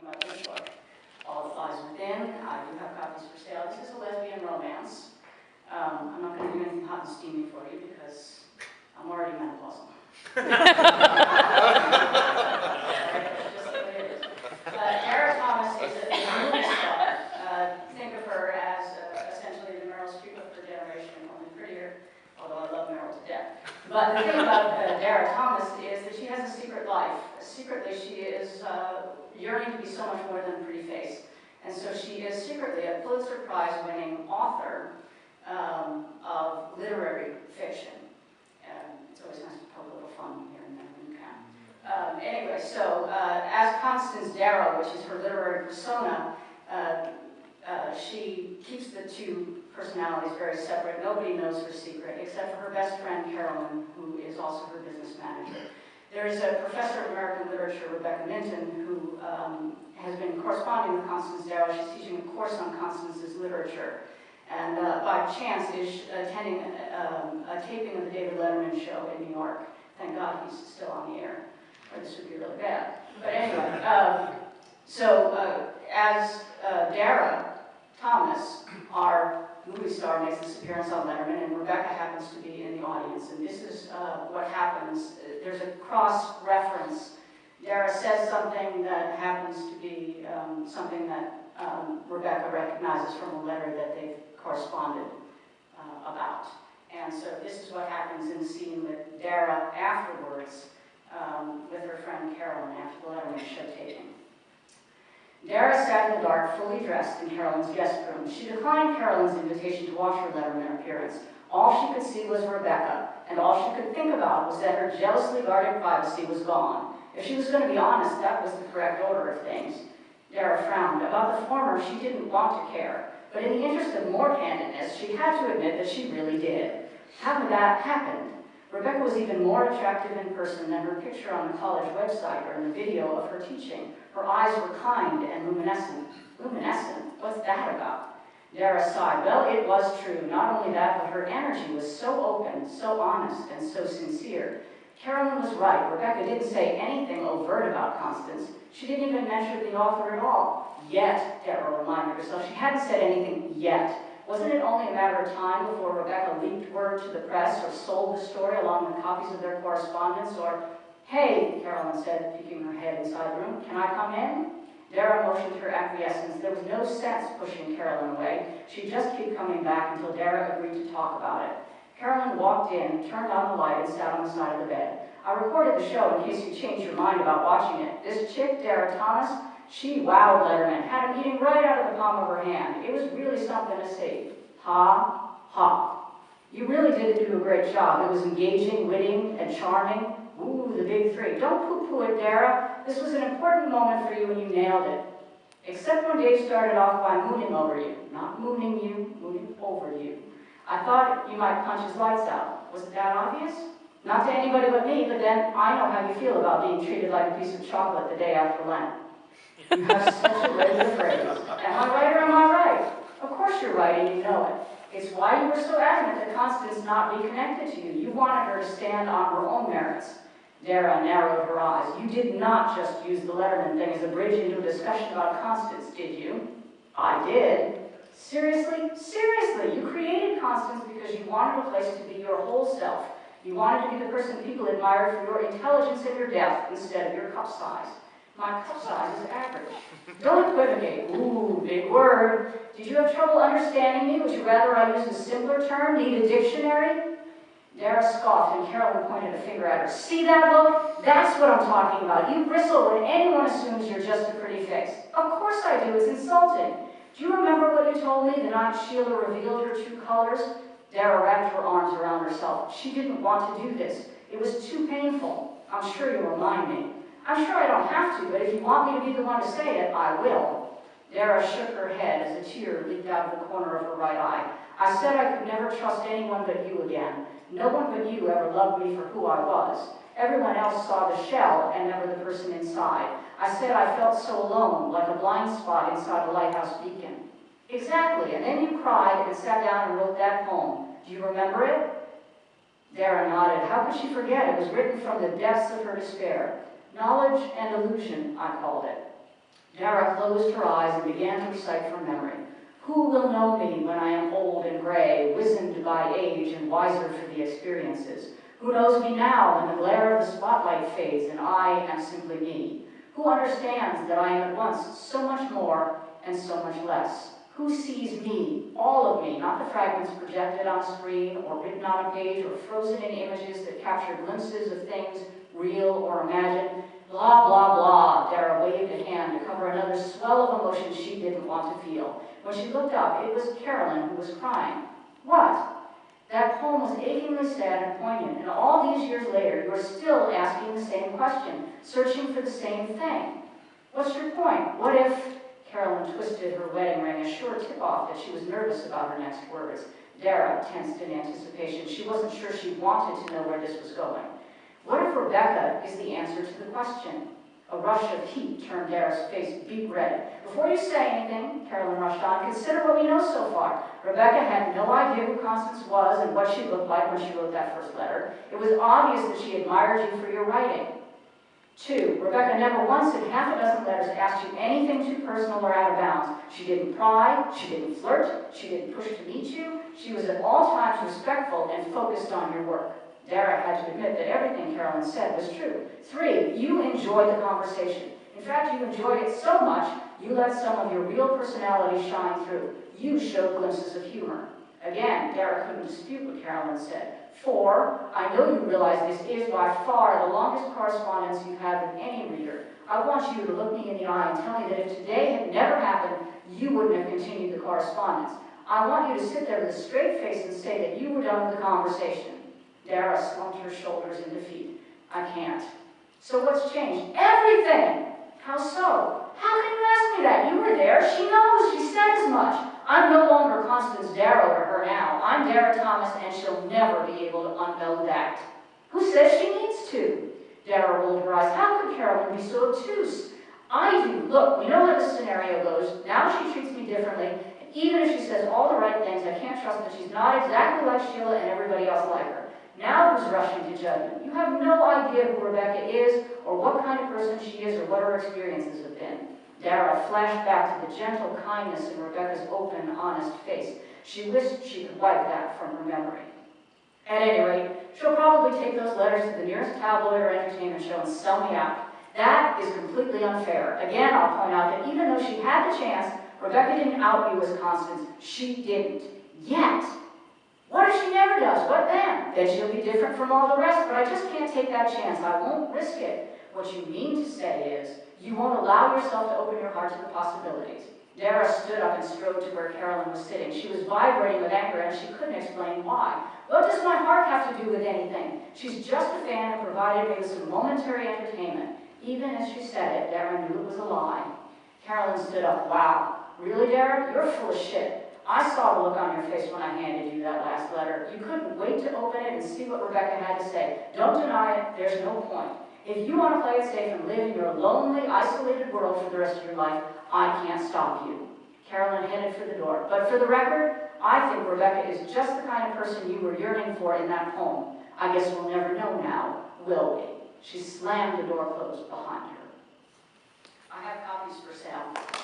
about this book, All That Lies Within. I do have copies for sale. This is a lesbian romance. I'm not going to do anything hot and steamy for you because I'm already menopausal. Just the way it is. Dara Thomas is a movie star. Think of her as essentially the Meryl Streep of her generation, only prettier, although I love Meryl to death. But the thing about Dara Thomas is that she has a secret life. Secretly, she is yearning to be so much more than a pretty face. And so she is secretly a Pulitzer Prize-winning author of literary fiction. It's always nice to poke a little fun here and there when you can. Anyway, so as Constance Darrow, which is her literary persona, she keeps the two personalities very separate. Nobody knows her secret, except for her best friend, Carolyn, who is also her business manager. There is a professor of American literature, Rebecca Minton, who has been corresponding with Constance Darrow. She's teaching a course on Constance's literature. And by chance is attending a taping of the David Letterman show in New York. Thank God he's still on the air, or this would be really bad. But anyway, as Dara Thomas, our movie star, makes this appearance on Letterman, and Rebecca happens to be in the audience. And this is what happens. There's a cross-reference. Dara says something that happens to be something that Rebecca recognizes from a letter that they've corresponded about. And so this is what happens in the scene with Dara afterwards with her friend Carolyn after the Letterman show taping. Dara sat in the dark, fully dressed in Carolyn's guest room. She declined Carolyn's invitation to watch her Letterman appearance. All she could see was Rebecca, and all she could think about was that her jealously guarded privacy was gone. If she was going to be honest, that was the correct order of things. Dara frowned. About the former, she didn't want to care. But in the interest of more candidness, she had to admit that she really did. How had that happened? Rebecca was even more attractive in person than her picture on the college website or in the video of her teaching. Her eyes were kind and luminescent. Luminescent? What's that about? Dara sighed. Well, it was true. Not only that, but her energy was so open, so honest, and so sincere. Carolyn was right. Rebecca didn't say anything overt about Constance. She didn't even mention the author at all. Yet, Dara reminded herself, she hadn't said anything yet. Wasn't it only a matter of time before Rebecca leaked word to the press or sold the story along with copies of their correspondence? Or, hey, Carolyn said, peeking her head inside the room, can I come in? Dara motioned her acquiescence. There was no sense pushing Carolyn away. She'd just keep coming back until Dara agreed to talk about it. Carolyn walked in, turned on the light, and sat on the side of the bed. I recorded the show in case you changed your mind about watching it. This chick, Dara Thomas, she wowed Letterman, had him eating right out of the palm of her hand. It was really something to see. Ha, ha. You really did do a great job. It was engaging, witty, and charming. Ooh, the big three. Don't poo-poo it, Dara. This was an important moment for you and you nailed it. Except when Dave started off by mooning over you. Not mooning you, mooning over you. I thought you might punch his lights out. Was it that obvious? Not to anybody but me, but then I know how you feel about being treated like a piece of chocolate the day after Lent. You have such a regular phrase. Am I right or am I right? Of course you're right and you know it. It's why you were so adamant that Constance not be connected to you. You wanted her to stand on her own merits. Dara narrowed her eyes. You did not just use the Letterman thing as a bridge into a discussion about Constance, did you? I did. Seriously? Seriously, you created Constance because you wanted a place to be your whole self. You wanted to be the person people admired for your intelligence and your depth instead of your cup size. My cup size is average. Don't equivocate. Ooh, big word. Did you have trouble understanding me? Would you rather I use a simpler term? Need a dictionary? Dara scoffed and Carolyn pointed a finger at her. See that look? That's what I'm talking about. You bristle when anyone assumes you're just a pretty face. Of course I do. It's insulting. Do you remember what you told me the night Sheila revealed her true colors? Dara wrapped her arms around herself. She didn't want to do this. It was too painful. I'm sure you'll remind me. I'm sure I don't have to, but if you want me to be the one to say it, I will. Dara shook her head as a tear leaked out of the corner of her right eye. I said I could never trust anyone but you again. No one but you ever loved me for who I was. Everyone else saw the shell and never the person inside. I said I felt so alone, like a blind spot inside a lighthouse beacon. Exactly, and then you cried and sat down and wrote that poem. Do you remember it? Dara nodded. How could she forget? It was written from the depths of her despair. Knowledge and illusion, I called it. Dara closed her eyes and began to recite from memory. Who will know me when I am old and gray, wizened by age and wiser for the experiences? Who knows me now when the glare of the spotlight fades and I am simply me? Who understands that I am at once so much more and so much less? Who sees me, all of me, not the fragments projected on a screen or written on a page or frozen in images that capture glimpses of things real or imagined? Blah, blah, blah. Dara waved a hand to cover another swell of emotion she didn't want to feel. When she looked up, it was Carolyn who was crying. What? That poem was achingly sad and poignant, and all these years later, you're still asking the same question, searching for the same thing. What's your point? What if... Carolyn twisted her wedding ring, a sure tip-off that she was nervous about her next words. Dara tensed in anticipation. She wasn't sure she wanted to know where this was going. What if Rebecca is the answer to the question? A rush of heat turned Dara's face beet red. Before you say anything, Carolyn rushed on, consider what we know so far. Rebecca had no idea who Constance was and what she looked like when she wrote that first letter. It was obvious that she admired you for your writing. 2, Rebecca never once in half a dozen letters asked you anything too personal or out of bounds. She didn't pry, she didn't flirt, she didn't push to meet you. She was at all times respectful and focused on your work. Dara had to admit that everything Carolyn said was true. 3, you enjoyed the conversation. In fact, you enjoyed it so much, you let some of your real personality shine through. You showed glimpses of humor. Again, Dara couldn't dispute what Carolyn said. 4, I know you realize this is by far the longest correspondence you've had with any reader. I want you to look me in the eye and tell me that if today had never happened, you wouldn't have continued the correspondence. I want you to sit there with a straight face and say that you were done with the conversation. Dara slumped her shoulders in defeat. I can't. So what's changed? Everything! How so? How can you ask me that? You were there. She knows. She said as much. I'm no longer Constance Darrow to her now. I'm Dara Thomas, and she'll never be able to unknow that. Who says she needs to? Dara rolled her eyes. How could Carolyn be so obtuse? I do. Look, we know how this scenario goes. Now she treats me differently. And even if she says all the right things, I can't trust that she's not exactly like Sheila and everybody else like her. Now who's rushing to judgment? You have no idea who Rebecca is, or what kind of person she is, or what her experiences have been. Dara flashed back to the gentle kindness in Rebecca's open, honest face. She wished she could wipe that from her memory. At any rate, she'll probably take those letters to the nearest tabloid or entertainment show and sell me out. That is completely unfair. Again, I'll point out that even though she had the chance, Rebecca didn't out you as Constance. She didn't. Yet. What if she never does? What then? Then she'll be different from all the rest, but I just can't take that chance. I won't risk it. What you mean to say is, you won't allow yourself to open your heart to the possibilities. Dara stood up and strode to where Carolyn was sitting. She was vibrating with anger, and she couldn't explain why. What does my heart have to do with anything? She's just a fan who provided me with some momentary entertainment. Even as she said it, Dara knew it was a lie. Carolyn stood up. Wow. Really, Dara? You're full of shit. I saw the look on your face when I handed you that last letter. You couldn't wait to open it and see what Rebecca had to say. Don't deny it. There's no point. If you want to play it safe and live in your lonely, isolated world for the rest of your life, I can't stop you. Carolyn headed for the door. But for the record, I think Rebecca is just the kind of person you were yearning for in that poem. I guess we'll never know now, will we? She slammed the door closed behind her. I have copies for sale.